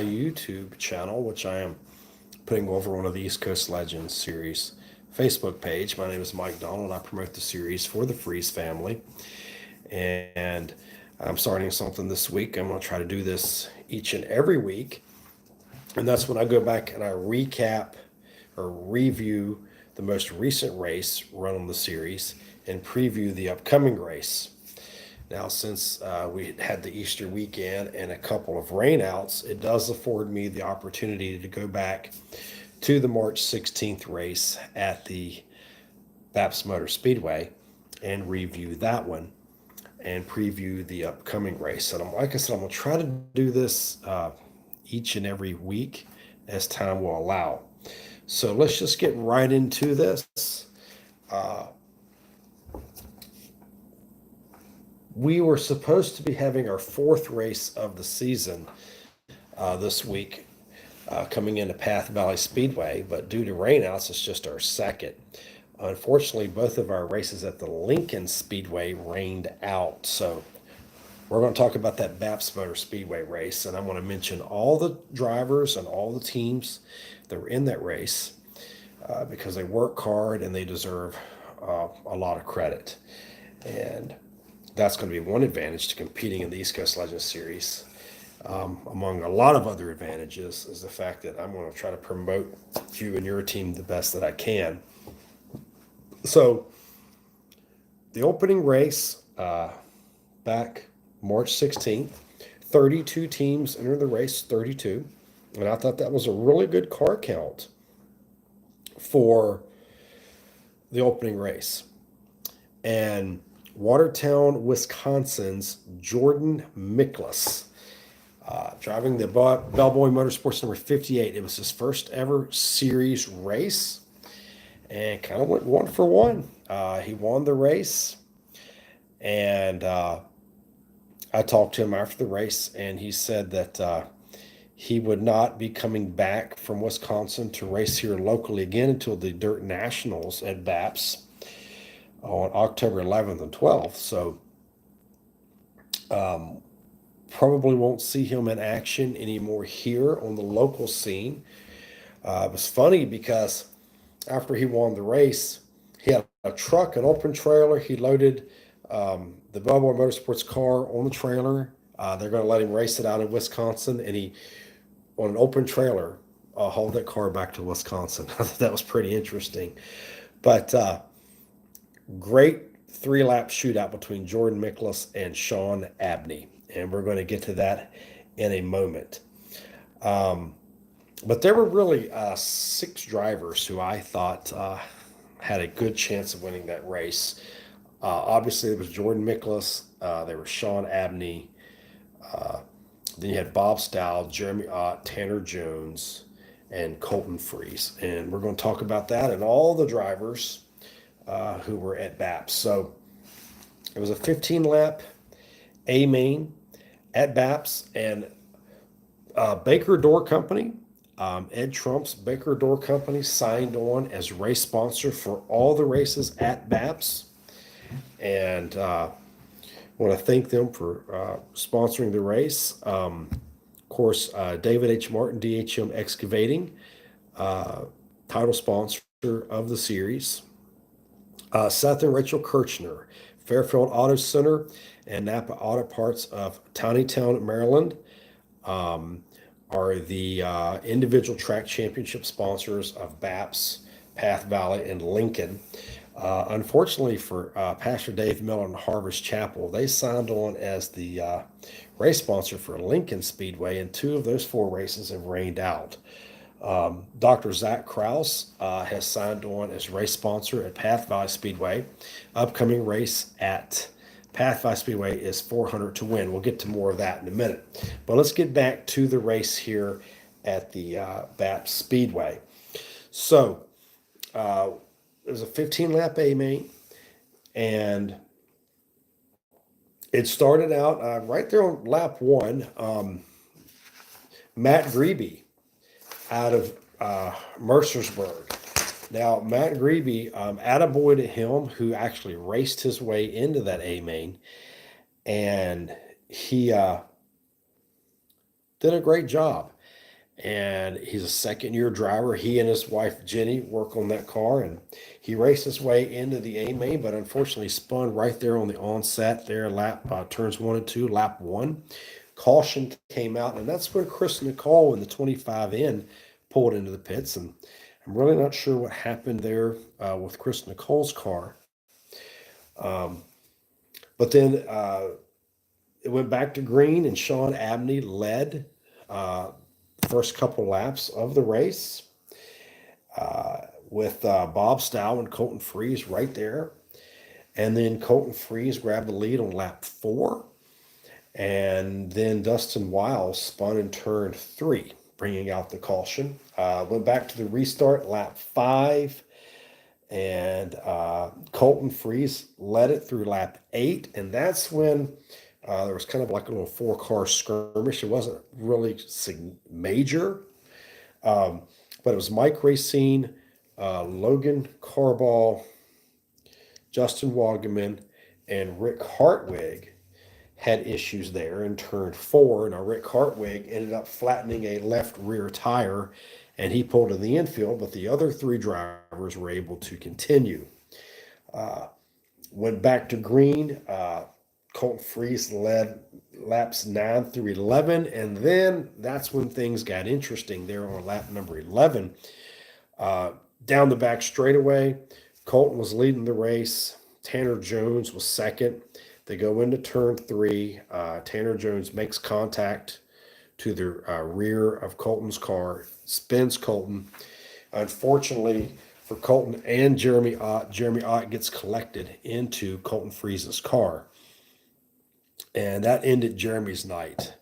YouTube channel, which I am putting over one of the East Coast Legends series Facebook page. My name is Mike Donald. I promote the series for the Freeze family. And I'm starting something this week. I'm going to try to do this each and every week. And that's when I go back and I recap or review the most recent race run on the series and preview the upcoming race. Now, since we had the Easter weekend and a couple of rainouts, it does afford me the opportunity to go back to the March 16th race at the BAPS Motor Speedway and review that one and preview the upcoming race. And like I said, I'm going to try to do this each and every week as time will allow. So let's just get right into this. We were supposed to be having our fourth race of the season this week coming into Path Valley Speedway, but due to rainouts, it's just our second. Unfortunately, both of our races at the Lincoln Speedway rained out. So we're going to talk about that BAPS Motor Speedway race, and I'm going to mention all the drivers and all the teams that were in that race because they work hard and they deserve a lot of credit. And that's going to be one advantage to competing in the East Coast Legends Series. Among a lot of other advantages is the fact that I'm going to try to promote you and your team the best that I can. So the opening race back March 16th, 32 teams entered the race, 32. And I thought that was a really good car count for the opening race. And Watertown, Wisconsin's Jordan Miklas, driving the Bellboy Motorsports number 58. It was his first ever series race and kind of went 1-for-1. He won the race, and I talked to him after the race, and he said that he would not be coming back from Wisconsin to race here locally again until the Dirt Nationals at BAPS on October 11th and 12th. So probably won't see him in action anymore here on the local scene. It was funny because after he won the race, he had a truck, an open trailer. He loaded the Bellboy Motorsports car on the trailer. They're going to let him race it out in Wisconsin, and he, on an open trailer, hauled that car back to Wisconsin. I thought that was pretty interesting. But great 3-lap shootout between Jordan Miklas and Sean Abney, and we're going to get to that in a moment. But there were really 6 drivers who I thought had a good chance of winning that race. Obviously, there was Jordan Miklas, there was Sean Abney, then you had Bob Stout, Jeremy Ott, Tanner Jones, and Colton Freeze. And we're going to talk about that and all the drivers who were at BAPS. So it was a 15-lap A-main at BAPS, and Baker Door Company, Ed Trump's Baker Door Company, signed on as race sponsor for all the races at BAPS. And I want to thank them for sponsoring the race. Of course, David H. Martin, DHM Excavating, title sponsor of the series. Seth and Rachel Kirchner, Fairfield Auto Center, and Napa Auto Parts of Townytown, Maryland, are the individual track championship sponsors of BAPS, Path Valley, and Lincoln. Unfortunately for Pastor Dave Miller and Harvest Chapel, they signed on as the race sponsor for Lincoln Speedway, and 2 of those 4 races have rained out. Dr. Zach Krause has signed on as race sponsor at Path Valley Speedway. Upcoming race at Path Valley Speedway is 400 to win. We'll get to more of that in a minute. But let's get back to the race here at the BAPS Speedway. So it was a 15-lap A-main, and it started out right there on lap 1. Matt Grebe out of Mercersburg. Now, Matt Grebe, attaboy to him, who actually raced his way into that A-main, and he did a great job. and he's a second-year driver. He and his wife Jenny work on that car, and he raced his way into the A main, but unfortunately spun right there on the onset there, turns 1 and 2, lap 1. Caution came out, and that's when Chris Nicole in the 25N pulled into the pits, and I'm really not sure what happened there with Chris Nicole's car. But then it went back to green, and Sean Abney led first couple laps of the race with Bob Stow and Colton Freeze right there. And then Colton Freeze grabbed the lead on lap 4. And then Dustin Wiles spun in turn 3, bringing out the caution. Went back to the restart, lap 5. And Colton Freeze led it through lap 8. And that's when there was kind of like a little 4-car skirmish. It wasn't really major, but it was Mike Racine, Logan Carball, Justin Wagaman, and Rick Hartwig had issues there in turn 4. Now, Rick Hartwig ended up flattening a left rear tire, and he pulled in the infield, but the other 3 drivers were able to continue. Went back to green. Colton Freeze led laps 9 through 11, and then that's when things got interesting there on lap number 11. Down the back straightaway, Colton was leading the race. Tanner Jones was second. They go into turn 3. Tanner Jones makes contact to the rear of Colton's car, spins Colton. Unfortunately for Colton and Jeremy Ott gets collected into Colton Freeze's car. And that ended Jeremy's night.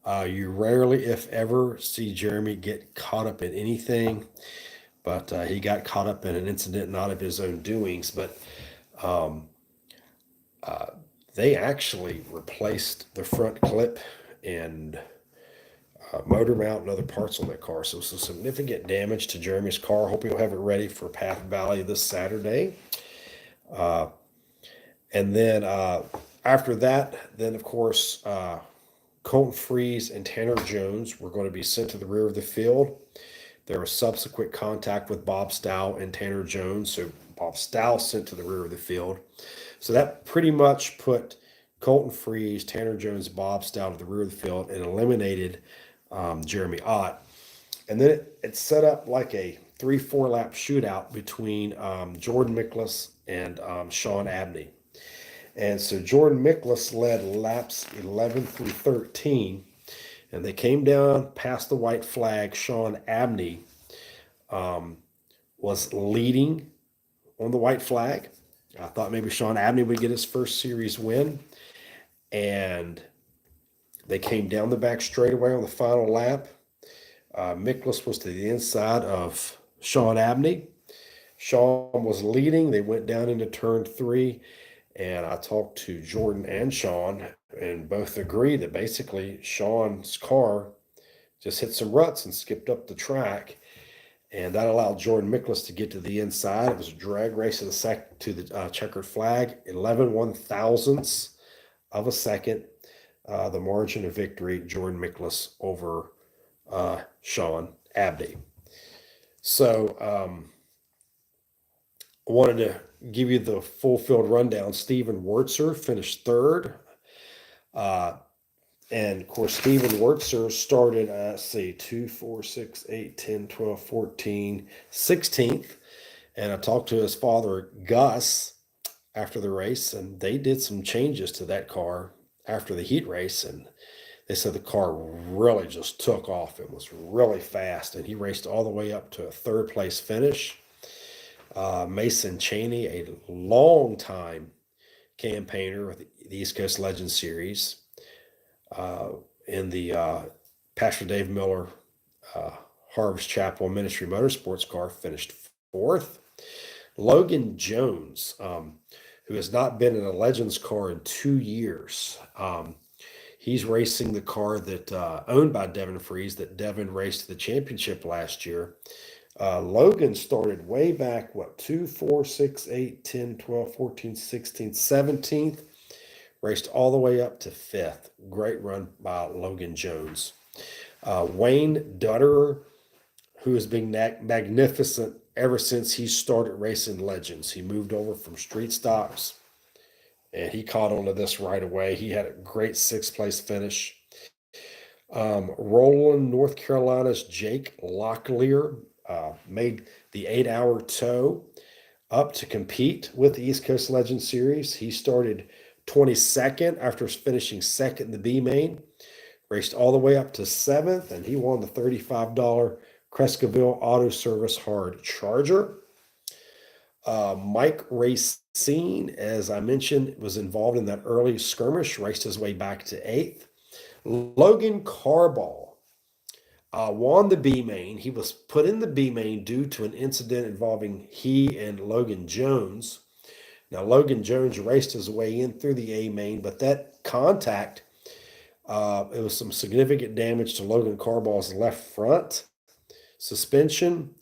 You rarely, if ever, see Jeremy get caught up in anything, but he got caught up in an incident not of his own doings. But they actually replaced the front clip and motor mount and other parts on that car. So some significant damage to Jeremy's car. Hope he'll have it ready for Path Valley this Saturday. And then after that, then of course, Colton Freeze and Tanner Jones were going to be sent to the rear of the field. There was subsequent contact with Bob Stow and Tanner Jones, so Bob Stow sent to the rear of the field. So that pretty much put Colton Freeze, Tanner Jones, Bob Stow to the rear of the field and eliminated Jeremy Ott. And then it set up like a 3-4 lap shootout between Jordan Miklas and Sean Abney. And so Jordan Miklas led laps 11 through 13, and they came down past the white flag. Sean Abney was leading on the white flag. I thought maybe Sean Abney would get his first series win, and they came down the back straightaway on the final lap. Miklas was to the inside of Sean Abney. Sean was leading. They went down into turn 3. And I talked to Jordan and Sean, and both agreed that basically Sean's car just hit some ruts and skipped up the track. And that allowed Jordan Miklas to get to the inside. It was a drag race to the checkered flag, 11/1000ths of a second. The margin of victory, Jordan Miklas over Sean Abney. So I wanted to give you the full field rundown. Steven Wurtzer finished 3rd. And of course, Steven Wurtzer started, 2, 4, 6, 8, 10, 12, 14, 16th. And I talked to his father, Gus, after the race, and they did some changes to that car after the heat race. And they said the car really just took off. It was really fast. And he raced all the way up to a 3rd place finish. Mason Chaney, a long-time campaigner with the East Coast Legends Series, in the Pastor Dave Miller Harvest Chapel Ministry Motorsports car, finished 4th. Logan Jones, who has not been in a Legends car in 2 years, he's racing the car that owned by Devin Freeze that Devin raced to the championship last year. Logan started way back, 2, 4, 6, 8, 10, 12, 14, 16, 17th, raced all the way up to 5th. Great run by Logan Jones. Wayne Dutterer, who has been magnificent ever since he started racing Legends. He moved over from street stocks and he caught on to this right away. He had a great sixth place finish. Roland, North Carolina's Jake Locklear made the 8-hour tow up to compete with the East Coast Legend Series. He started 22nd after finishing second in the B main, raced all the way up to seventh, and he won the $35 Crescoville Auto Service Hard Charger. Mike Racine, as I mentioned, was involved in that early skirmish, raced his way back to eighth. Logan Carball won the B main. He was put in the B main due to an incident involving he and Logan Jones. Now, Logan Jones raced his way in through the A main, but that contact, it was some significant damage to Logan Carball's left front suspension.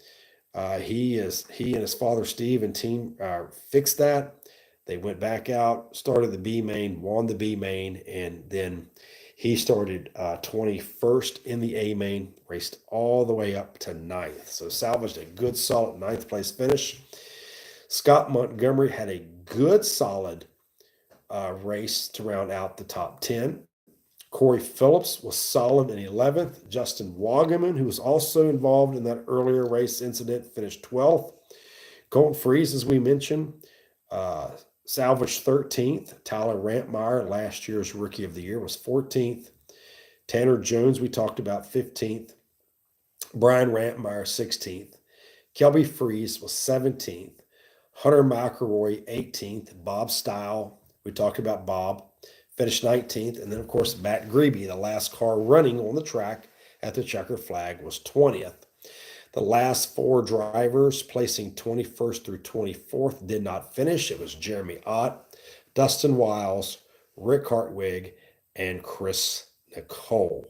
He and his father Steve and team fixed that. They went back out, started the B main, won the B main, and then he started 21st in the A main, raced all the way up to ninth. So salvaged a good solid ninth place finish. Scott Montgomery had a good solid race to round out the top 10. Corey Phillips was solid in 11th. Justin Wagaman, who was also involved in that earlier race incident, finished 12th. Colton Freeze, as we mentioned, salvaged 13th. Tyler Rampmeyer, last year's Rookie of the Year, was 14th. Tanner Jones, we talked about, 15th. Brian Rampmeyer, 16th. Kelby Freeze was 17th. Hunter McElroy, 18th. Bob Stile, we talked about Bob, finished 19th. And then, of course, Matt Grebe, the last car running on the track at the checkered flag, was 20th. The last four drivers placing 21st through 24th did not finish. It was Jeremy Ott, Dustin Wiles, Rick Hartwig, and Chris Nicole.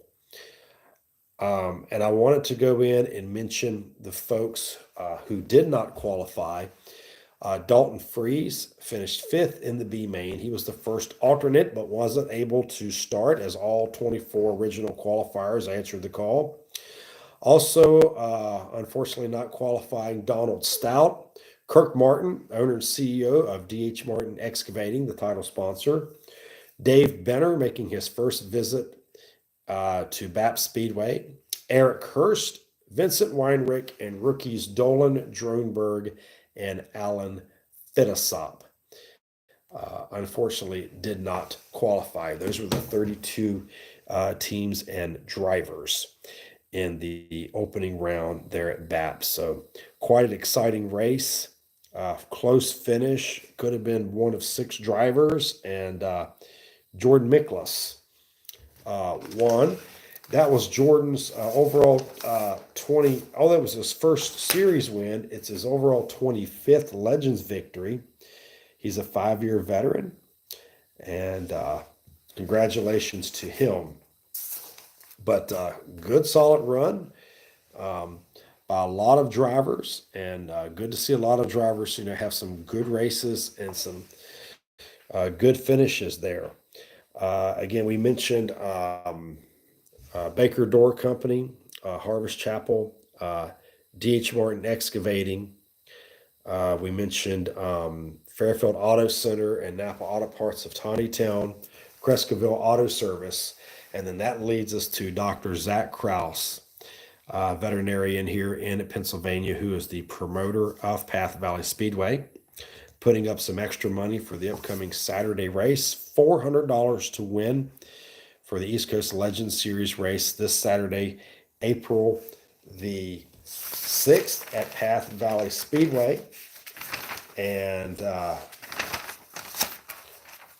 And I wanted to go in and mention the folks who did not qualify. Dalton Freeze finished fifth in the B main. He was the first alternate, but wasn't able to start as all 24 original qualifiers answered the call. Also, unfortunately not qualifying, Donald Stout. Kirk Martin, owner and CEO of D.H. Martin Excavating, the title sponsor. Dave Benner making his first visit to BAPS Speedway. Eric Hurst, Vincent Weinrich, and rookies Dolan Dronberg and Alan Fittisop. Unfortunately, did not qualify. Those were the 32 teams and drivers in the opening round there at BAPS. So quite an exciting race. Close finish. Could have been one of six drivers. And Jordan Miklas won. That was Jordan's overall 20. Oh, that was his first series win. It's his overall 25th Legends victory. He's a 5-year veteran. And congratulations to him. But good, solid run by a lot of drivers, and good to see a lot of drivers, have some good races and some good finishes there. Again, we mentioned Baker Door Company, Harvest Chapel, D.H. Martin Excavating. We mentioned Fairfield Auto Center and Napa Auto Parts of Tawnytown, Crescoville Auto Service. And then that leads us to Dr. Zach Kraus, veterinarian here in Pennsylvania, who is the promoter of Path Valley Speedway, putting up some extra money for the upcoming Saturday race. $400 to win for the East Coast Legends Series race this Saturday, April the 6th at Path Valley Speedway. And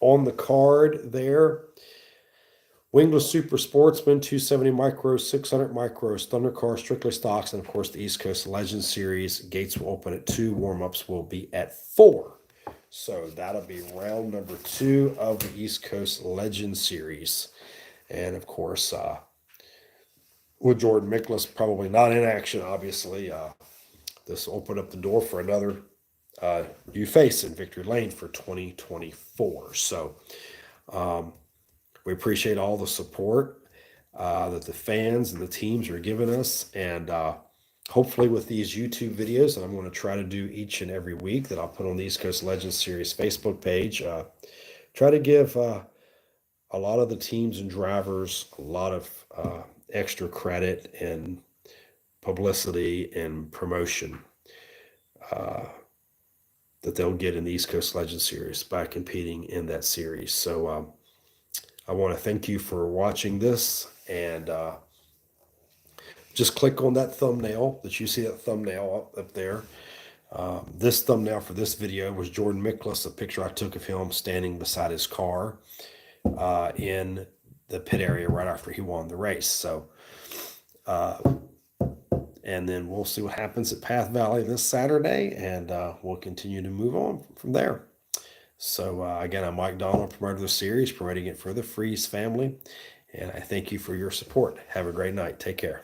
on the card there, Wingless Super Sportsman, 270 micros, 600 micros, Thundercar, Strictly Stocks, and of course the East Coast Legends Series. Gates will open at 2, warm-ups will be at 4. So that'll be round number 2 of the East Coast Legends Series. And of course, with Jordan Miklas probably not in action, obviously, this will open up the door for another new face in Victory Lane for 2024. So we appreciate all the support. that the fans and the teams are giving us. And hopefully with these YouTube videos that I'm going to try to do each and every week that I'll put on the East Coast Legends Series Facebook page, try to give a lot of the teams and drivers a lot of extra credit and publicity and promotion that they'll get in the East Coast Legends Series by competing in that series. So I want to thank you for watching this, and just click on that thumbnail that you see, that thumbnail up there. This thumbnail for this video was Jordan Miklas, a picture I took of him standing beside his car in the pit area right after he won the race. So, and then we'll see what happens at Path Valley this Saturday, and we'll continue to move on from there. So again, I'm Mike Donald, promoter of the series, promoting it for the Freeze family, and I thank you for your support. Have a great night. Take care.